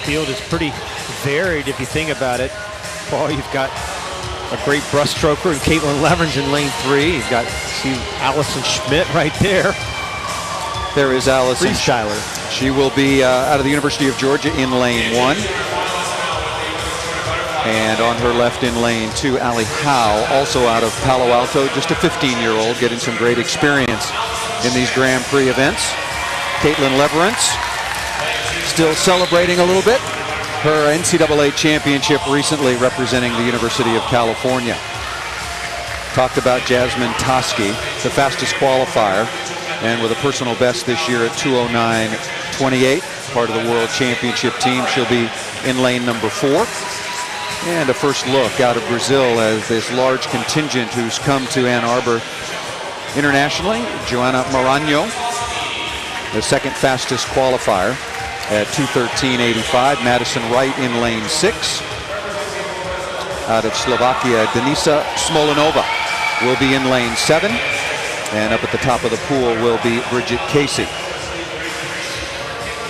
field is pretty varied if you think about it. Paul, you've got a great breaststroker in Caitlin Leverenz in lane 3. You've got, see, Allison Schmidt right there. There is Allison. Freestyler. She will be out of the University of Georgia in lane 1. And on her left in lane 2, Allie Howe, also out of Palo Alto, just a 15-year-old, getting some great experience in these Grand Prix events. Caitlin Leverenz still celebrating a little bit her NCAA championship recently, representing the University of California. Talked about Jasmine Tosky, the fastest qualifier, and with a personal best this year at 2:09.28, part of the World Championship team. She'll be in lane number 4. And a first look out of Brazil as this large contingent who's come to Ann Arbor internationally. Joana Maranhão, the second fastest qualifier at 2:13.85. Madison Wright in lane 6. Out of Slovakia, Denisa Smolinova will be in lane 7. And up at the top of the pool will be Bridget Casey.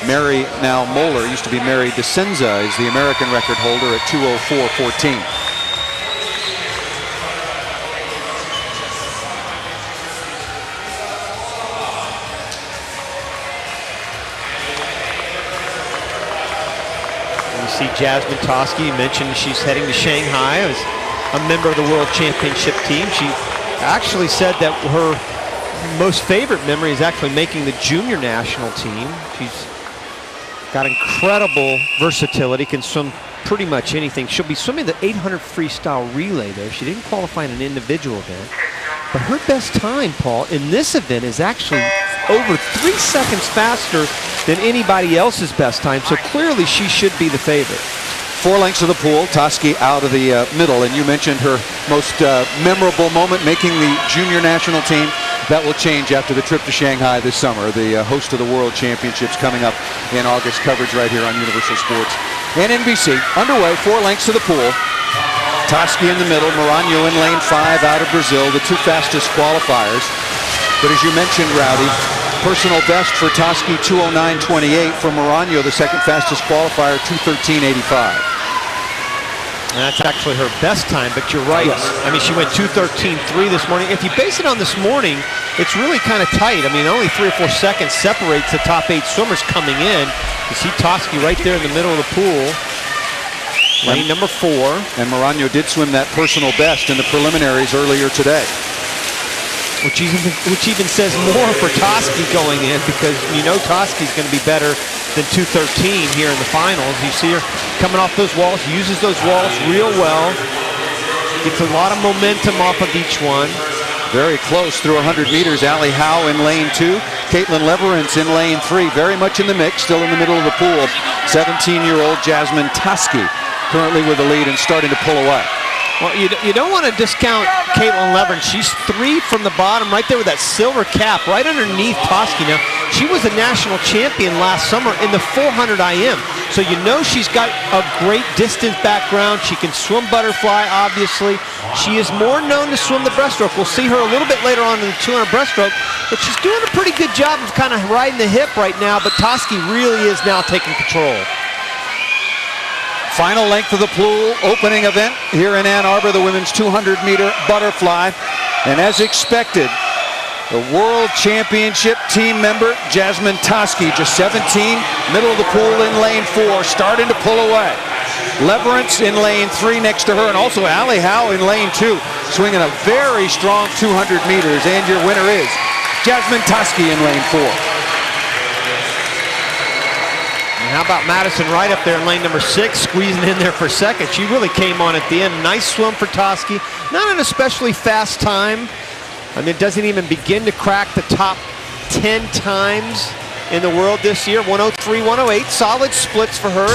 Mary, now Moeller, used to be Mary DeCenza, is the American record holder at 2:04.14. You see Jasmine Tosky. You mentioned she's heading to Shanghai as a member of the World Championship team. She actually said that her most favorite memory is actually making the junior national team. She's got incredible versatility, can swim pretty much anything. She'll be swimming the 800 freestyle relay there. She didn't qualify in an individual event, but her best time, Paul, in this event is actually over 3 seconds faster than anybody else's best time, so clearly she should be the favorite. 4 lengths of the pool, Tosky out of the middle, and you mentioned her most memorable moment, making the junior national team. That will change after the trip to Shanghai this summer, the host of the World Championships coming up in August. Coverage right here on Universal Sports and NBC. Underway, 4 lengths of the pool. Tosky in the middle, Maranhão in lane 5 out of Brazil, the 2 fastest qualifiers. But as you mentioned, Rowdy, personal best for Tosky, 2:09.28. For Maranhão, the second fastest qualifier, 2:13.85. That's actually her best time, but you're right. Yes. I mean, she went 2:13.3 this morning. If you base it on this morning, it's really kind of tight. I mean, only 3 or 4 seconds separates the top 8 swimmers coming in. You see Tosky right there in the middle of the pool. Lane number 4. And Maranhão did swim that personal best in the preliminaries earlier today. Which even says more for Tosky going in, because you know Tosky's going to be better than 2:13 here in the finals. You see her coming off those walls, uses those walls real well, gets a lot of momentum off of each one. Very close through 100 meters. Allie Howe in lane 2. Caitlin Leverenz in lane 3. Very much in the mix, still in the middle of the pool. 17-year-old Jasmine Tosky currently with the lead and starting to pull away. Well, you don't want to discount Caitlin Leverenz. She's 3 from the bottom, right there with that silver cap, right underneath Tosky. Now, she was a national champion last summer in the 400 IM, so you know she's got a great distance background. She can swim butterfly, obviously. She is more known to swim the breaststroke. We'll see her a little bit later on in the 200 breaststroke, but she's doing a pretty good job of kind of riding the hip right now, but Tosky really is now taking control. Final length of the pool, opening event here in Ann Arbor, the women's 200-meter butterfly. And as expected, the World Championship team member, Jasmine Tosky, just 17, middle of the pool in lane 4, starting to pull away. Leverenz in lane 3 next to her, and also Allie Howe in lane 2, swinging a very strong 200 meters. And your winner is Jasmine Tosky in lane 4. And how about Madison Wright up there in lane number 6, squeezing in there for second. She really came on at the end. Nice swim for Tosky. Not an especially fast time. I mean, it doesn't even begin to crack the top 10 times in the world this year. 103, 108. Solid splits for her.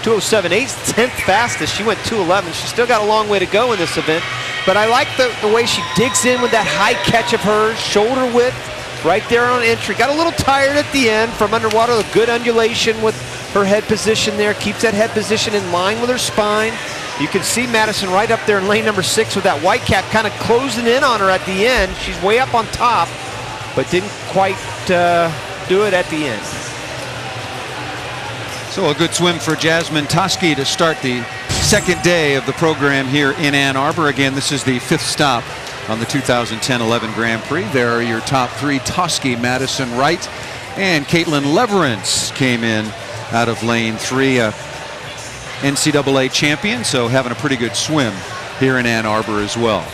2:07.8, 10th fastest. She went 2:11. She's still got a long way to go in this event. But I like the way she digs in with that high catch of hers. Shoulder width right there on entry. Got a little tired at the end from underwater. A good undulation with her head position there. Keeps that head position in line with her spine. You can see Madison right up there in lane number 6 with that white cap kind of closing in on her at the end. She's way up on top, but didn't quite do it at the end. So a good swim for Jasmine Tosky to start the second day of the program here in Ann Arbor. Again, this is the 5th stop on the 2010-11 Grand Prix. There are your top 3: Tosky, Madison, Wright, and Caitlin Leverenz came in out of lane 3. NCAA champion, so having a pretty good swim here in Ann Arbor as well.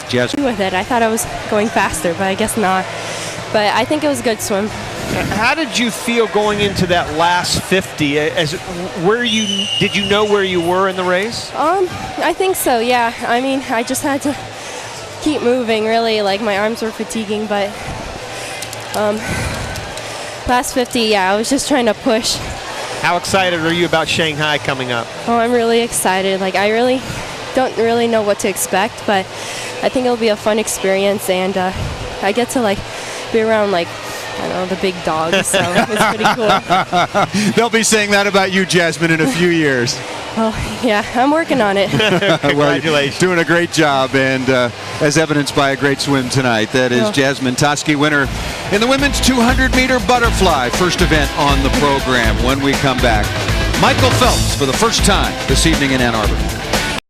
Jasmine. With it, I thought I was going faster, but I guess not. But I think it was a good swim. How did you feel going into that last 50? Did you know where you were in the race? I think so, yeah. I mean, I just had to keep moving, really. Like, my arms were fatiguing, but last 50, yeah, I was just trying to push. How excited are you about Shanghai coming up? Oh, I'm really excited. Like, I really don't really know what to expect, but I think it'll be a fun experience, and I get to, like, be around, like, I don't know, the big dogs, so it's pretty cool. They'll be saying that about you, Jasmine, in a few years. Oh, yeah, I'm working on it. Well, Congratulations. doing a great job, and as evidenced by a great swim tonight. That is Jasmine Tosky, winner in the women's 200-meter butterfly, first event on the program. When we come back, Michael Phelps for the first time this evening in Ann Arbor.